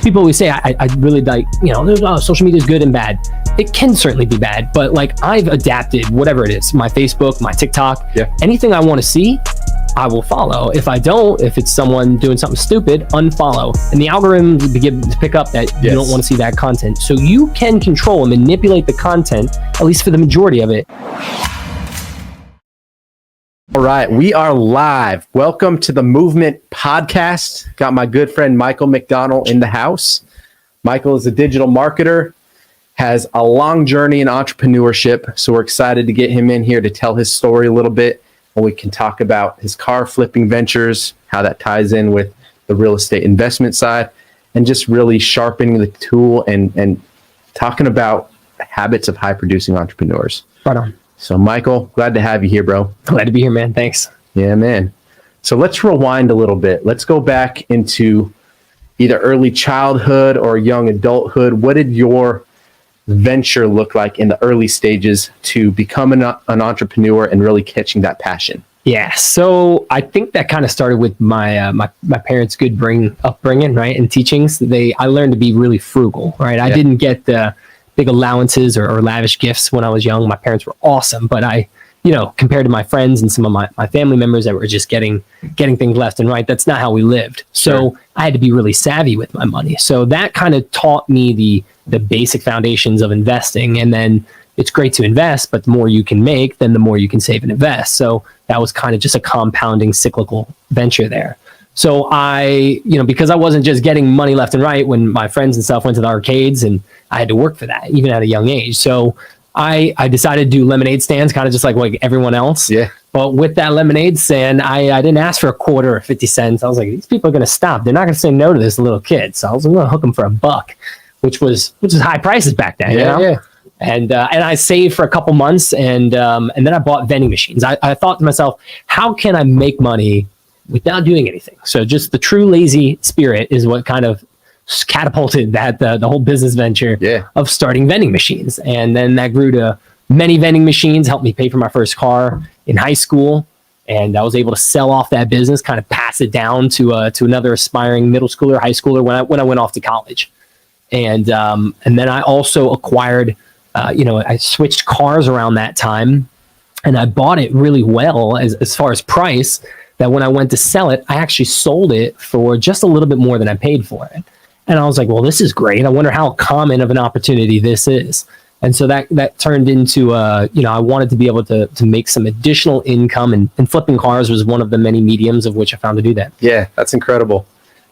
people always say, I really like, social media is good and bad. It can certainly be bad, but like I've adapted whatever it is, my Facebook, my TikTok, anything I want to see, I will follow. If I don't, if it's someone doing something stupid, unfollow. And the algorithms begin to pick up that you don't want to see that content. So you can control and manipulate the content, at least for the majority of it. All right, we are live. Welcome to the Movement Podcast. Got my good friend Michael McDonald in the house. Michael is a digital marketer, has a long journey in entrepreneurship. So we're excited to get him in here to tell his story a little bit. And we can talk about his car flipping ventures, how that ties in with the real estate investment side, and just really sharpening the tool and talking about habits of high producing entrepreneurs. Right on. So Michael, glad to have you here, bro. Glad to be here, man. Thanks. Yeah, man. So let's rewind a little bit. Let's go back into either early childhood or young adulthood. What did your venture look like in the early stages to become an entrepreneur and really catching that passion? Yeah, so I think that kind of started with my my parents' good upbringing, right, and teachings. I learned to be really frugal, right? I didn't get the big allowances or lavish gifts when I was young. My parents were awesome, but I, compared to my friends and some of my family members that were just getting things left and right, that's not how we lived. So I had to be really savvy with my money. So that kind of taught me the basic foundations of investing. And then it's great to invest, but the more you can make, then the more you can save and invest. So that was kind of just a compounding cyclical venture there. So I, because I wasn't just getting money left and right when my friends and stuff went to the arcades, and I had to work for that even at a young age. So I decided to do lemonade stands, kind of just like everyone else. Yeah. But with that lemonade stand, I didn't ask for a quarter or 50 cents. I was like, these people are going to stop. They're not going to say no to this little kid. So I was going to hook them for $1, which was high prices back then. Yeah. And I saved for a couple months, and then I bought vending machines. I thought to myself, how can I make money without doing anything? So just the true lazy spirit is what kind of catapulted that the whole business venture of starting vending machines. And then that grew to many vending machines, helped me pay for my first car in high school. And I was able to sell off that business, kind of pass it down to another aspiring middle schooler, high schooler when I went off to college. And then I also acquired, I switched cars around that time, and I bought it really well as far as price, that when I went to sell it, I actually sold it for just a little bit more than I paid for it. And I was like, well, this is great. I wonder how common of an opportunity this is. And so that turned into, I wanted to be able to make some additional income, and flipping cars was one of the many mediums of which I found to do that. Yeah, that's incredible.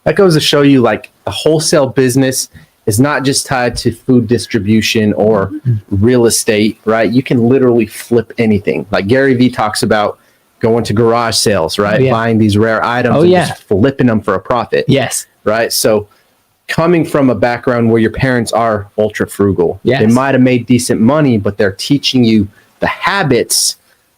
That goes to show you, like, the wholesale business is not just tied to food distribution or real estate, right? You can literally flip anything. Like Gary Vee talks about going to garage sales, right? Buying these rare items and just flipping them for a profit. Yes. Right? So coming from a background where your parents are ultra frugal, they might have made decent money, but they're teaching you the habits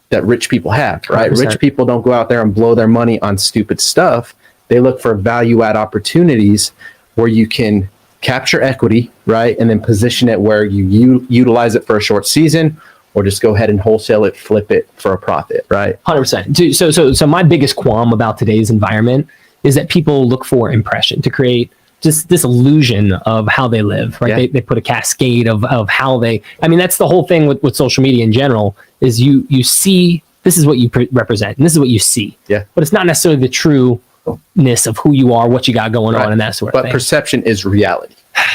that rich people have, right? 100%. Rich people don't go out there and blow their money on stupid stuff. They look for value add opportunities where you can capture equity, right? And then position it where you utilize it for a short season, or just go ahead and wholesale it, flip it for a profit, right? 100%. So my biggest qualm about today's environment is that people look for impression to create just this illusion of how they live, right? Yeah. They put a cascade of how that's the whole thing with social media in general, is you see, this is what you represent, and this is what you see. Yeah. But it's not necessarily the trueness of who you are, what you got going on, and that sort of thing. But perception is reality.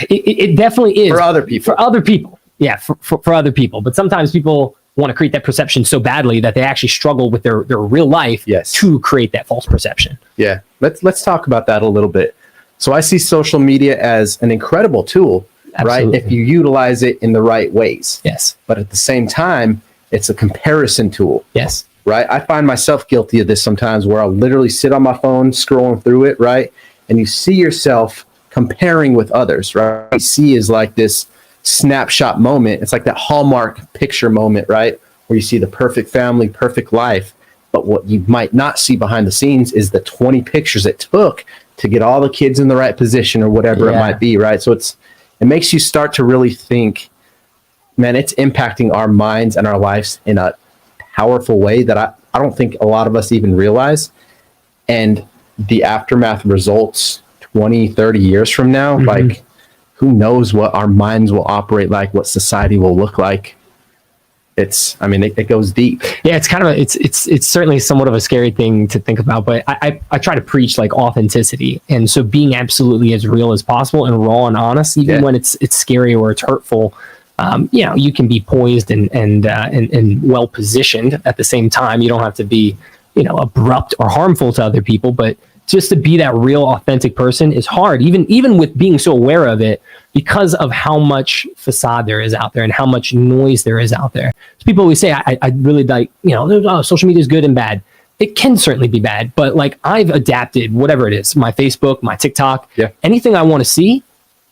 It definitely is. For other people. Yeah, for other people. But sometimes people want to create that perception so badly that they actually struggle with their real life to create that false perception. Yeah. Let's talk about that a little bit. So I see social media as an incredible tool, right? If you utilize it in the right ways. Yes. But at the same time, it's a comparison tool. Yes. Right? I find myself guilty of this sometimes, where I'll literally sit on my phone scrolling through it, right? And you see yourself comparing with others, right? What you see is like this snapshot moment. It's like that Hallmark picture moment, right? Where you see the perfect family, perfect life. But what you might not see behind the scenes is the 20 pictures it took to get all the kids in the right position or whatever it might be, right? So it makes you start to really think, man, it's impacting our minds and our lives in a powerful way that I don't think a lot of us even realize. And the aftermath results 20, 30 years from now, like who knows what our minds will operate like, what society will look like. It goes deep. Yeah, it's kind of it's certainly somewhat of a scary thing to think about, but I try to preach like authenticity, and so being absolutely as real as possible and raw and honest, even when it's scary or it's hurtful. You can be poised and well positioned at the same time. You don't have to be abrupt or harmful to other people, but just to be that real authentic person is hard, even with being so aware of it, because of how much facade there is out there and how much noise there is out there. So people always say, I really like, social media is good and bad. It can certainly be bad, but like I've adapted whatever it is, my Facebook, my TikTok, anything I want to see,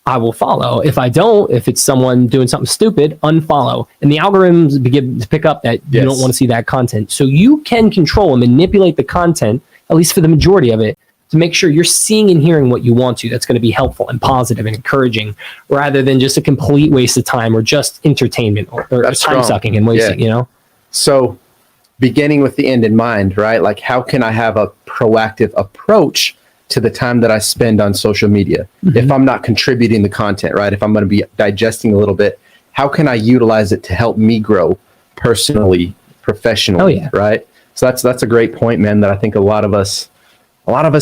I will follow. If I don't, if it's someone doing something stupid, unfollow. And the algorithms begin to pick up that you don't want to see that content. So you can control and manipulate the content, at least for the majority of it, to make sure you're seeing and hearing what you want to. That's going to be helpful and positive and encouraging, rather than just a complete waste of time or just entertainment or time sucking and wasting, So beginning with the end in mind, right? Like, how can I have a proactive approach to the time that I spend on social media? If I'm not contributing the content, right? If I'm going to be digesting a little bit, how can I utilize it to help me grow personally, professionally, right? So that's a great point, man, that I think a lot of us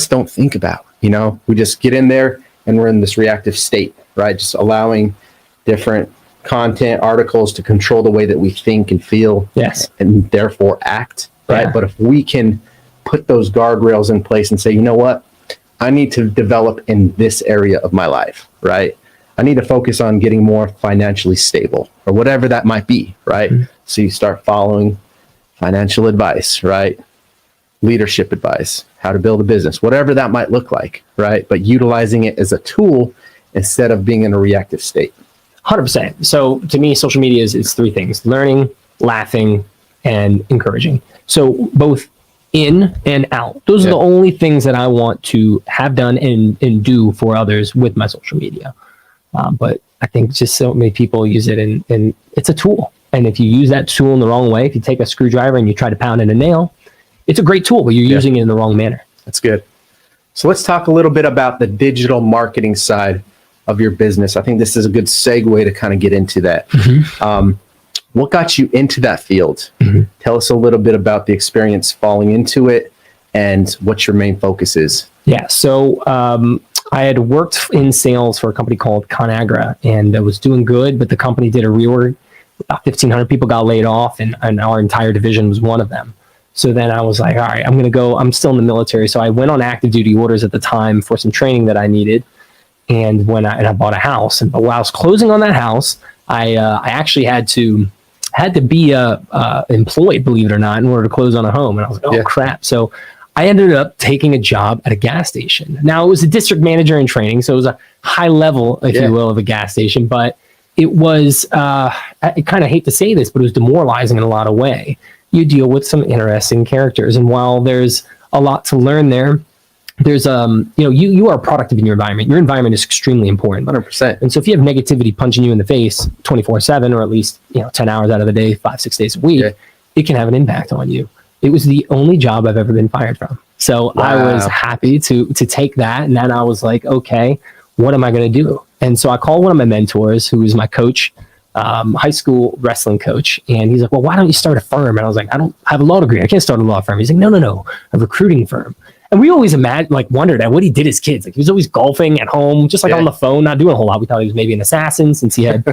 don't think about. We just get in there and we're in this reactive state, right? Just allowing different content, articles to control the way that we think and feel, and therefore act, right? But if we can put those guardrails in place and say, you know what, I need to develop in this area of my life, right? I need to focus on getting more financially stable, or whatever that might be, right? So you start following financial advice, right? Leadership advice, how to build a business, whatever that might look like, right? But utilizing it as a tool instead of being in a reactive state. 100%. So to me, social media is three things: learning, laughing, and encouraging. So both in and out. Those are the only things that I want to have done and do for others with my social media. But I think just so many people use it, and it's a tool. And if you use that tool in the wrong way, if you take a screwdriver and you try to pound in a nail, it's a great tool, but you're using it in the wrong manner. That's good. So let's talk a little bit about the digital marketing side of your business. I think this is a good segue to kind of get into that. What got you into that field? Tell us a little bit about the experience falling into it and what your main focus is. Yeah. So I had worked in sales for a company called ConAgra, and I was doing good, but the company did a reorg. About 1,500 people got laid off, and our entire division was one of them. So then I was like, all right, I'm going to go. I'm still in the military. So I went on active duty orders at the time for some training that I needed. And I bought a house. And while I was closing on that house, I actually had to be employed, believe it or not, in order to close on a home. And I was like, oh, crap. So I ended up taking a job at a gas station. Now, it was a district manager in training, so it was a high level, if you will, of a gas station. But it was, I kind of hate to say this, but it was demoralizing in a lot of way. You deal with some interesting characters. And while there's a lot to learn there, there's you are a product of your environment. Your environment is extremely important. 100%. And so if you have negativity punching you in the face 24/7, or at least 10 hours out of the day, 5-6 days a week, it can have an impact on you. It was the only job I've ever been fired from. So I was happy to take that. And then I was like, okay, what am I going to do? And so I called one of my mentors, who was my coach, high school wrestling coach. And he's like, well, why don't you start a firm? And I was like, I don't have a law degree. I can't start a law firm. He's like, no, a recruiting firm. And we always wondered at what he did as kids. Like, he was always golfing at home, just like on the phone, not doing a whole lot. We thought he was maybe an assassin since he had,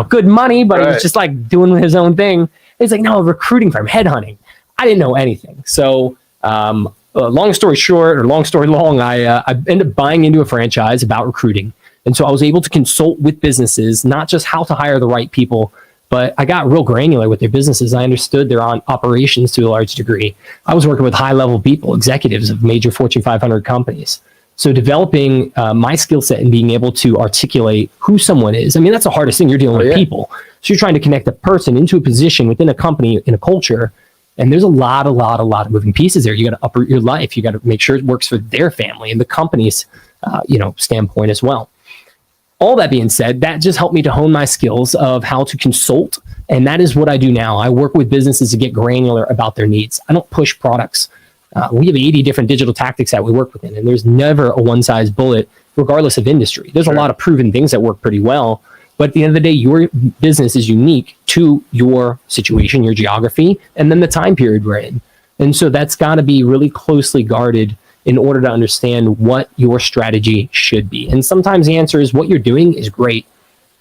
good money, but he was just like doing his own thing. He's like, no, a recruiting firm, headhunting. I didn't know anything. So, long story short, or long story long, I ended up buying into a franchise about recruiting. And so I was able to consult with businesses, not just how to hire the right people, but I got real granular with their businesses. I understood their operations to a large degree. I was working with high-level people, executives of major Fortune 500 companies. So developing my skill set and being able to articulate who someone is. I mean, that's the hardest thing. You're dealing with people. So you're trying to connect a person into a position within a company, in a culture. And there's a lot of moving pieces there. You got to uproot your life. You got to make sure it works for their family and the company's, standpoint as well. All that being said, that just helped me to hone my skills of how to consult. And that is what I do now. I work with businesses to get granular about their needs. I don't push products. We have 80 different digital tactics that we work within, and there's never a one-size bullet regardless of industry. There's a lot of proven things that work pretty well. But at the end of the day, your business is unique to your situation, your geography, and then the time period we're in. And so that's got to be really closely guarded in order to understand what your strategy should be. And sometimes the answer is what you're doing is great.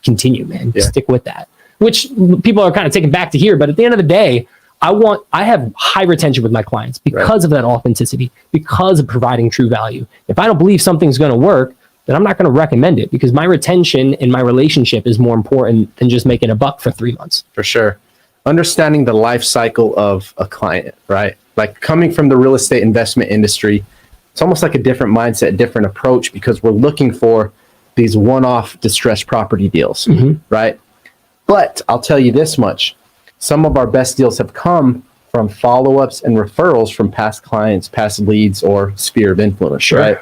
Continue, man. Stick with that. Which people are kind of taken back to here. But at the end of the day, I have high retention with my clients because of that authenticity, because of providing true value. If I don't believe something's going to work, then I'm not going to recommend it, because my retention and my relationship is more important than just making a buck for 3 months. For sure. Understanding the life cycle of a client, right? Like coming from the real estate investment industry, it's almost like a different mindset, different approach, because we're looking for these one-off distressed property deals, right? But I'll tell you this much. Some of our best deals have come from follow-ups and referrals from past clients, past leads, or sphere of influence, right?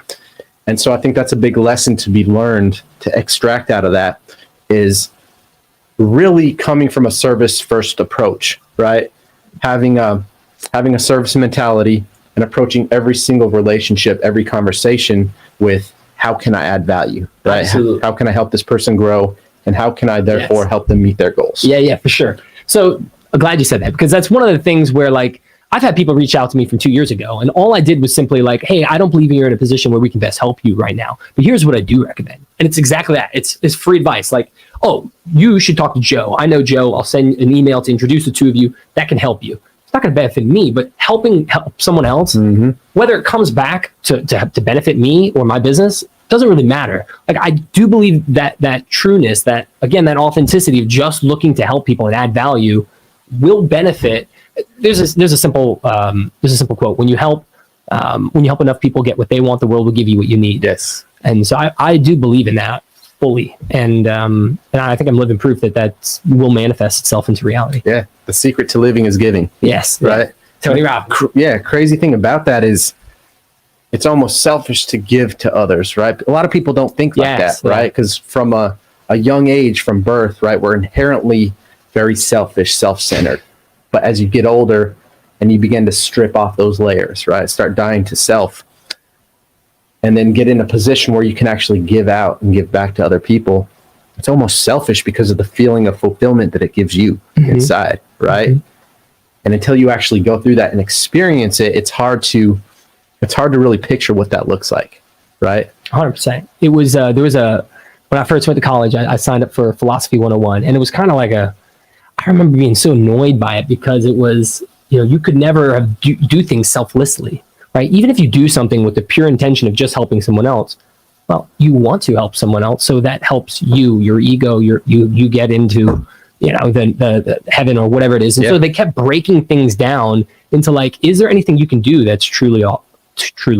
And so I think that's a big lesson to be learned, to extract out of that, is really coming from a service-first approach, right? Having a service mentality and approaching every single relationship, every conversation with how can I add value, right? How can I help this person grow, and how can I therefore help them meet their goals? Yeah, for sure. So I'm glad you said that, because that's one of the things where, like, I've had people reach out to me from 2 years ago, and all I did was simply like, hey, I don't believe you're in a position where we can best help you right now, but here's what I do recommend. And it's exactly that. It's free advice. Like, oh, you should talk to Joe. I know Joe. I'll send an email to introduce the two of you. That can help you. It's not going to benefit me, but help someone else, whether it comes back to benefit me or my business, doesn't really matter. Like, I do believe that trueness, that, again, that authenticity of just looking to help people and add value will benefit. There's a simple quote: when you help enough people get what they want, the world will give you what you need. Yes. And so I do believe in that fully, and I think I'm living proof that will manifest itself into reality. Yeah, the secret to living is giving. Yes. Right. Yeah. Tony Robbins. Crazy thing about that is it's almost selfish to give to others, right? A lot of people don't think like that, right? Because from a young age, from birth, right, we're inherently very selfish, self-centered. But as you get older and you begin to strip off those layers, right, start dying to self, and then get in a position where you can actually give out and give back to other people, it's almost selfish because of the feeling of fulfillment that it gives you inside, right? And until you actually go through that and experience it, it's hard to really picture what that looks like, right? 100%. It was when I first went to college, I signed up for Philosophy 101, and it was kind of like I remember being so annoyed by it, because it was, you could never do things selflessly, right? Even if you do something with the pure intention of just helping someone else, well, you want to help someone else, so that helps you, your ego, you get into, the heaven or whatever it is. And so they kept breaking things down into, like, is there anything you can do that's truly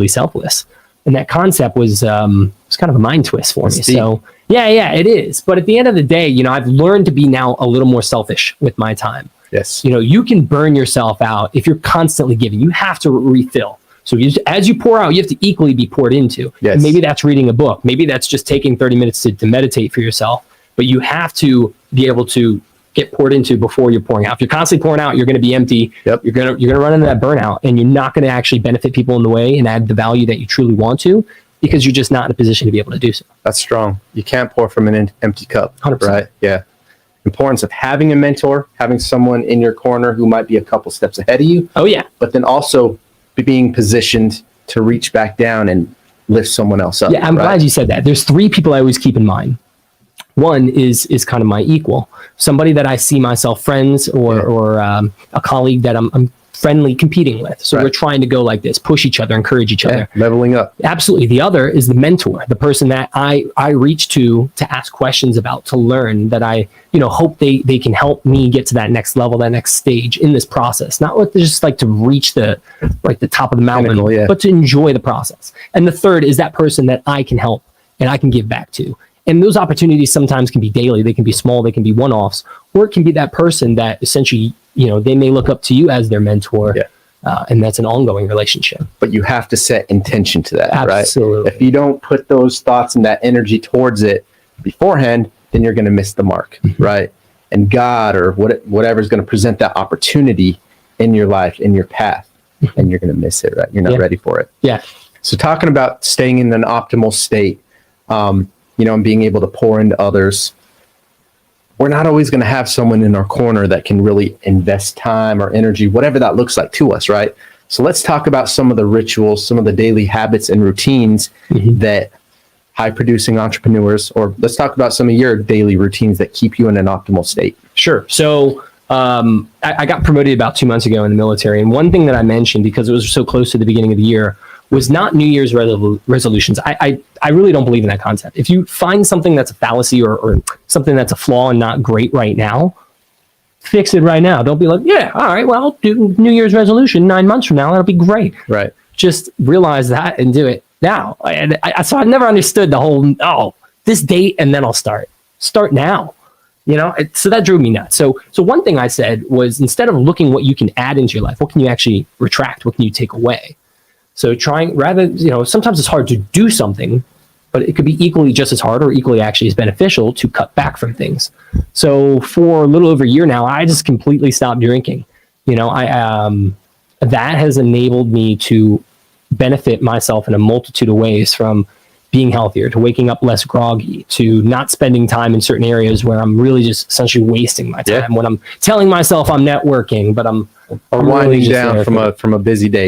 selfless? And that concept was kind of a mind twist for me. Deep. So yeah, it is. But at the end of the day, I've learned to be now a little more selfish with my time. Yes. You can burn yourself out if you're constantly giving. You have to refill. So as you pour out, you have to equally be poured into. Yes. And maybe that's reading a book. Maybe that's just taking 30 minutes to meditate for yourself. But you have to be able to get poured into before you're pouring out. If you're constantly pouring out, you're going to be empty. Yep. You're going to run into that burnout, and you're not going to actually benefit people in the way and add the value that you truly want to, because you're just not in a position to be able to do so. That's strong. You can't pour from an empty cup. 100%. Right? Yeah. Importance of having a mentor, having someone in your corner who might be a couple steps ahead of you. Oh yeah. But then also being positioned to reach back down and lift someone else up. Yeah, I'm glad you said that. There's 3 people I always keep in mind. One is kind of my equal, somebody that I see myself friends or a colleague that I'm friendly competing with. So we're trying to go like this, push each other, encourage each other. Leveling up. Absolutely. The other is the mentor, the person that I reach to ask questions about, to learn, that I hope they can help me get to that next level, that next stage in this process. Not just like to reach the top of the mountain, but to enjoy the process. And the third is that person that I can help and I can give back to. And those opportunities sometimes can be daily. They can be small. They can be one-offs, or it can be that person that essentially, they may look up to you as their mentor. Yeah. And that's an ongoing relationship. But you have to set intention to that, Absolutely. right? If you don't put those thoughts and that energy towards it beforehand, then you're going to miss the mark, right? And God or whatever is going to present that opportunity in your life, in your path, and you're going to miss it, right? You're not ready for it. Yeah. So talking about staying in an optimal state, and being able to pour into others. We're not always going to have someone in our corner that can really invest time or energy, whatever that looks like to us, right? So let's talk about some of the rituals, some of the daily habits and routines that high producing entrepreneurs, or let's talk about some of your daily routines that keep you in an optimal state. Sure. So I got promoted about 2 months ago in the military. And one thing that I mentioned, because it was so close to the beginning of the year, was not New Year's resolutions. I really don't believe in that concept. If you find something that's a fallacy or something that's a flaw and not great right now, fix it right now. Don't be like, yeah, all right, well, I'll do New Year's resolution 9 months from now. That'll be great. Right. Just realize that and do it now. So I never understood the whole, this date and then I'll start. Start now. So that drove me nuts. So one thing I said was, instead of looking what you can add into your life, what can you actually retract? What can you take away? So sometimes it's hard to do something, but it could be equally just as hard or equally actually as beneficial to cut back from things. So for a little over a year now, I just completely stopped drinking. That has enabled me to benefit myself in a multitude of ways, from being healthier, to waking up less groggy, to not spending time in certain areas where I'm really just essentially wasting my time, when I'm telling myself I'm networking, but I'm winding down from a busy day.